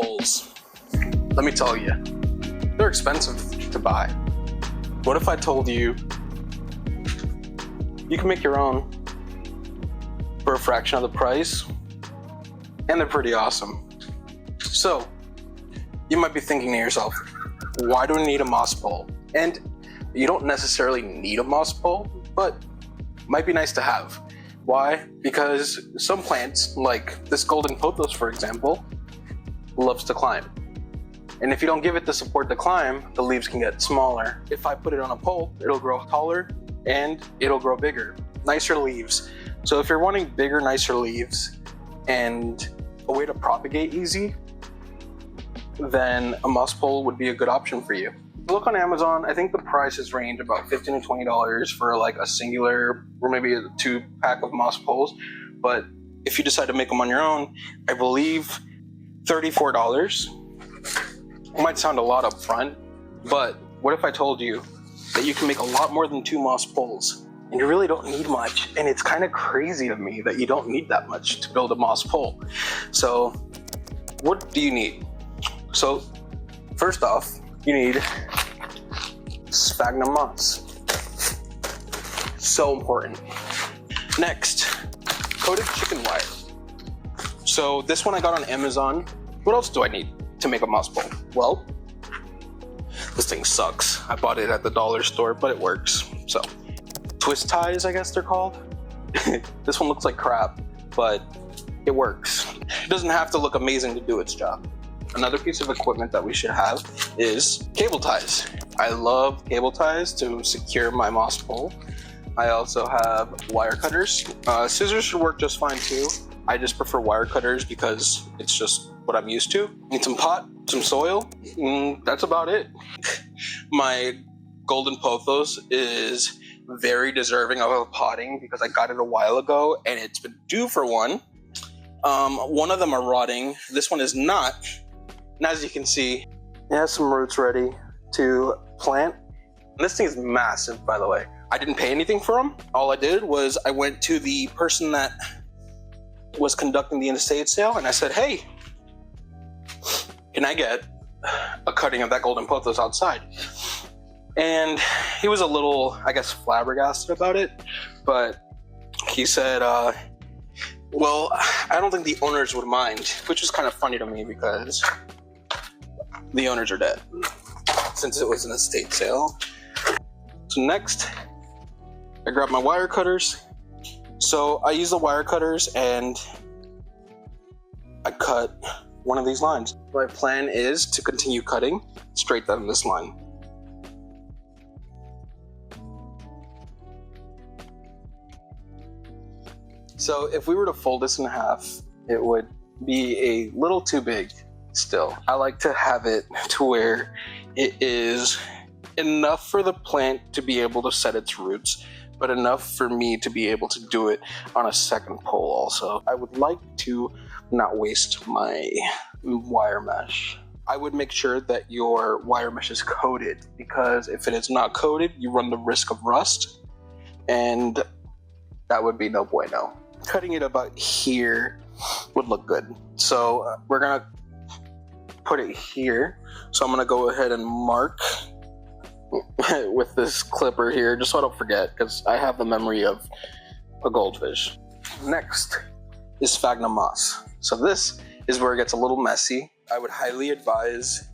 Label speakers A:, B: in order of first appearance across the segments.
A: poles. Let me tell you, they're expensive to buy. What if I told you you can make your own for a fraction of the price, and they're pretty awesome. So, you might be thinking to yourself, why do I need a moss pole? And you don't necessarily need a moss pole, but it might be nice to have. Why? Because some plants, like this golden pothos for example, loves to climb. And if you don't give it the support to climb, the leaves can get smaller. If I put it on a pole, it'll grow taller and it'll grow bigger, nicer leaves. So if you're wanting bigger, nicer leaves and a way to propagate easy, then a moss pole would be a good option for you. Look on Amazon, I think the prices range about $15 to $20 for like a singular or maybe a 2-pack of moss poles. But if you decide to make them on your own, I believe $34. It might sound a lot up front, but what if I told you that you can make a lot more than 2 moss poles and you really don't need much? And it's kind of crazy to me that you don't need that much to build a moss pole. So what do you need? So first off, you need sphagnum moss. So important. Next, coated chicken wire. So this one I got on Amazon. What else do I need to make a moss pole? Well, this thing sucks. I bought it at the dollar store, but it works. So, twist ties, I guess they're called. This one looks like crap, but it works. It doesn't have to look amazing to do its job. Another piece of equipment that we should have is cable ties. I love cable ties to secure my moss pole. I also have wire cutters. Scissors should work just fine too. I just prefer wire cutters because it's just what I'm used to. Need some pot, some soil, that's about it. My golden pothos is very deserving of a potting because I got it a while ago and it's been due for one. One of them are rotting. This one is not. And as you can see, it has some roots ready to plant. And this thing is massive, by the way. I didn't pay anything for them. All I did was I went to the person that was conducting the estate sale and I said, hey, can I get a cutting of that golden pothos outside? And he was a little, I guess, flabbergasted about it, but he said, well, I don't think the owners would mind, which is kind of funny to me because the owners are dead since it was an estate sale. So next, I grabbed my wire cutters. So I use the wire cutters and I cut one of these lines. My plan is to continue cutting straight down this line. So if we were to fold this in half, it would be a little too big still. I like to have it to where it is enough for the plant to be able to set its roots, but enough for me to be able to do it on a second pole also. I would like to not waste my wire mesh. I would make sure that your wire mesh is coated because if it is not coated, you run the risk of rust and that would be no bueno. Cutting it about here would look good. So we're gonna put it here. So I'm gonna go ahead and mark with this clipper here, just so I don't forget, because I have the memory of a goldfish. Next is sphagnum moss. So this is where it gets a little messy. I would highly advise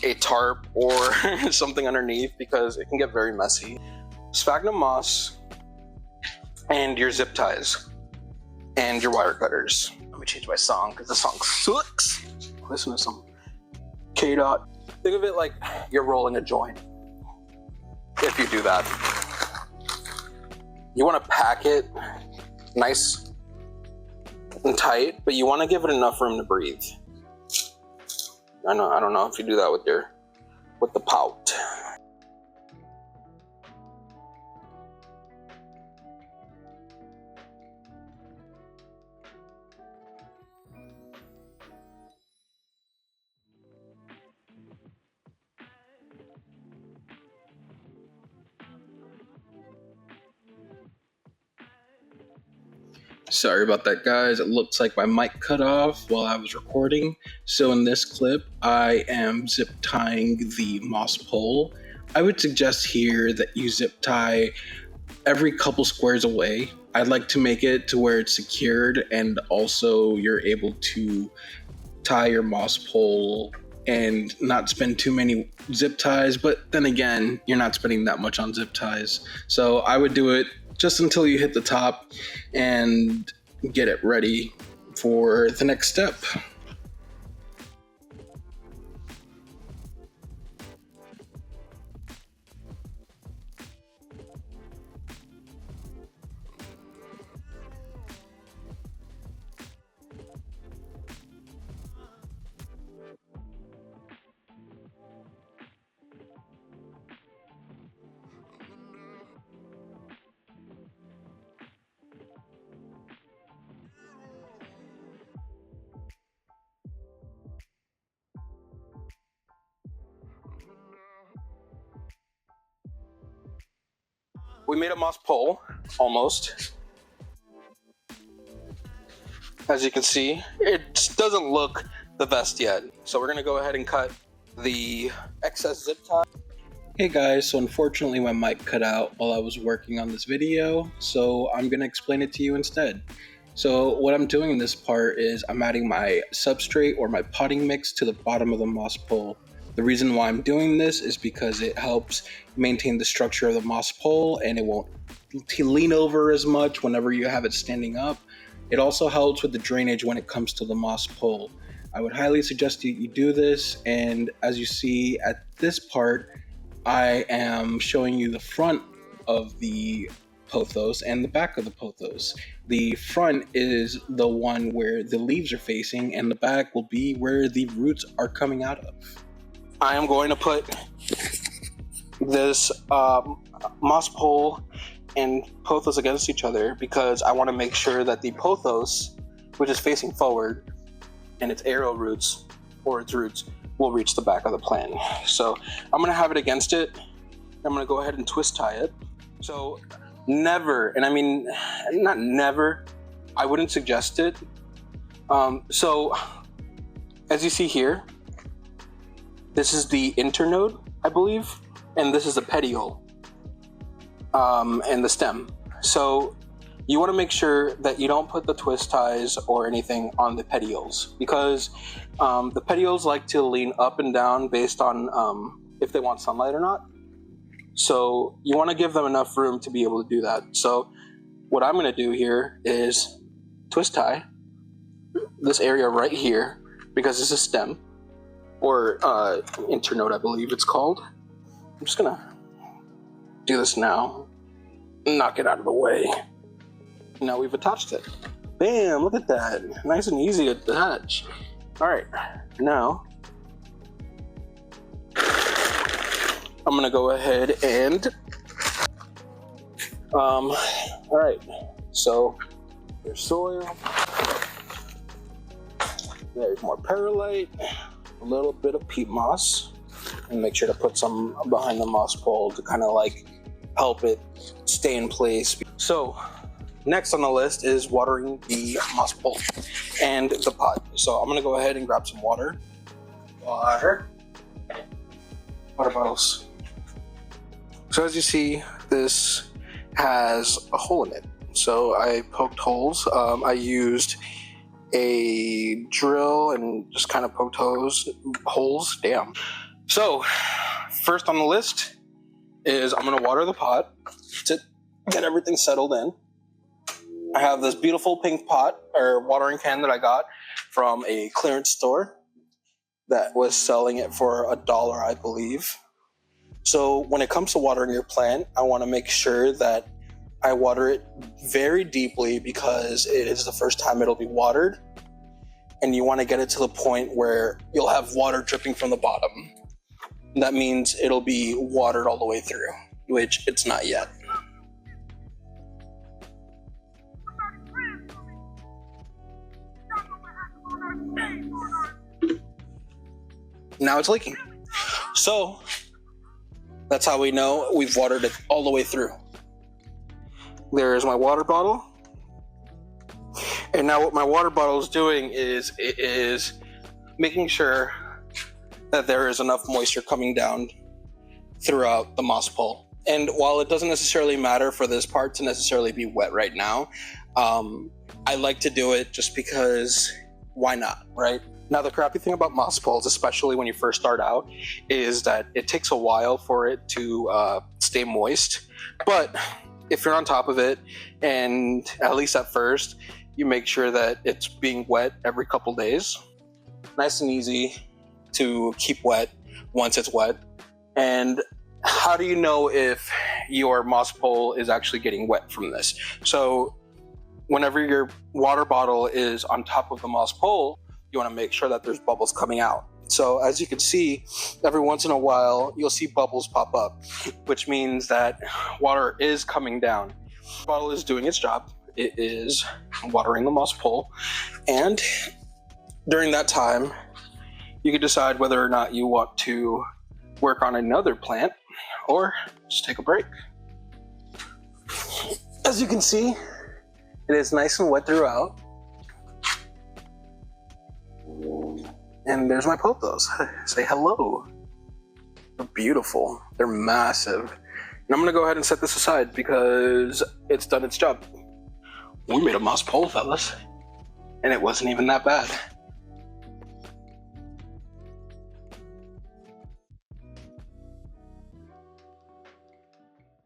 A: a tarp or something underneath because it can get very messy. Sphagnum moss and your zip ties and your wire cutters. Let me change my song because the song sucks. Listen to some K-Dot. Think of it like you're rolling a joint. If you do that, you want to pack it nice and tight, but you want to give it enough room to breathe. I don't know if you do that with the pout. Sorry about that, guys. It looks like my mic cut off while I was recording. So in this clip, I am zip tying the moss pole. I would suggest here that you zip tie every couple squares away. I'd like to make it to where it's secured and also you're able to tie your moss pole and not spend too many zip ties, but then again, you're not spending that much on zip ties. So I would do it just until you hit the top and get it ready for the next step. We made a moss pole, almost. As you can see, it doesn't look the best yet. So we're gonna go ahead and cut the excess zip tie. Hey guys, so unfortunately my mic cut out while I was working on this video, so I'm gonna explain it to you instead. So what I'm doing in this part is I'm adding my substrate or my potting mix to the bottom of the moss pole. The reason why I'm doing this is because it helps maintain the structure of the moss pole and it won't lean over as much whenever you have it standing up. It also helps with the drainage when it comes to the moss pole. I would highly suggest you do this, and as you see at this part, I am showing you the front of the pothos and the back of the pothos. The front is the one where the leaves are facing and the back will be where the roots are coming out of. I am going to put this moss pole and pothos against each other because I want to make sure that the pothos, which is facing forward, and its arrow roots or its roots will reach the back of the plant. So I'm going to have it against it. I'm going to go ahead and twist tie it. So never, and I mean not never, I wouldn't suggest it. So as you see here, this is the internode, I believe, and this is the petiole and the stem. So you want to make sure that you don't put the twist ties or anything on the petioles because the petioles like to lean up and down based on if they want sunlight or not. So you want to give them enough room to be able to do that. So what I'm going to do here is twist tie this area right here because this is stem or internode, I believe it's called. I'm just going to do this now, knock it out of the way. Now we've attached it. Bam, look at that. Nice and easy to attach. All right, now I'm gonna go ahead and, all right, so there's soil, there's more perlite, a little bit of peat moss, and make sure to put some behind the moss pole to kind of like help it stay in place. So next on the list is watering the moss pole and the pot. So I'm gonna go ahead and grab some water. Water bottles. So as you see, this has a hole in it. So I poked holes. I used a drill and just kind of poked holes. Damn. So first on the list is I'm gonna water the pot to get everything settled in. I have this beautiful pink pot or watering can that I got from a clearance store that was selling it for $1, I believe. So when it comes to watering your plant, I want to make sure that I water it very deeply because it is the first time it'll be watered. And you want to get it to the point where you'll have water dripping from the bottom. That means it'll be watered all the way through, which it's not yet. Now it's leaking. So that's how we know we've watered it all the way through. There is my water bottle. And now what my water bottle is doing is it is making sure that there is enough moisture coming down throughout the moss pole. And while it doesn't necessarily matter for this part to necessarily be wet right now, I like to do it just because why not, right? Now the crappy thing about moss poles, especially when you first start out, is that it takes a while for it to stay moist. But if you're on top of it, and at least at first, you make sure that it's being wet every couple days. Nice and easy to keep wet once it's wet. And how do you know if your moss pole is actually getting wet from this? So whenever your water bottle is on top of the moss pole, you want to make sure that there's bubbles coming out. So as you can see, every once in a while, you'll see bubbles pop up, which means that water is coming down. The bottle is doing its job. It is watering the moss pole. And during that time, you can decide whether or not you want to work on another plant or just take a break. As you can see, it is nice and wet throughout. And there's my pothos. Say hello. They're beautiful. They're massive. And I'm gonna go ahead and set this aside because it's done its job. We made a moss pole, fellas. And it wasn't even that bad.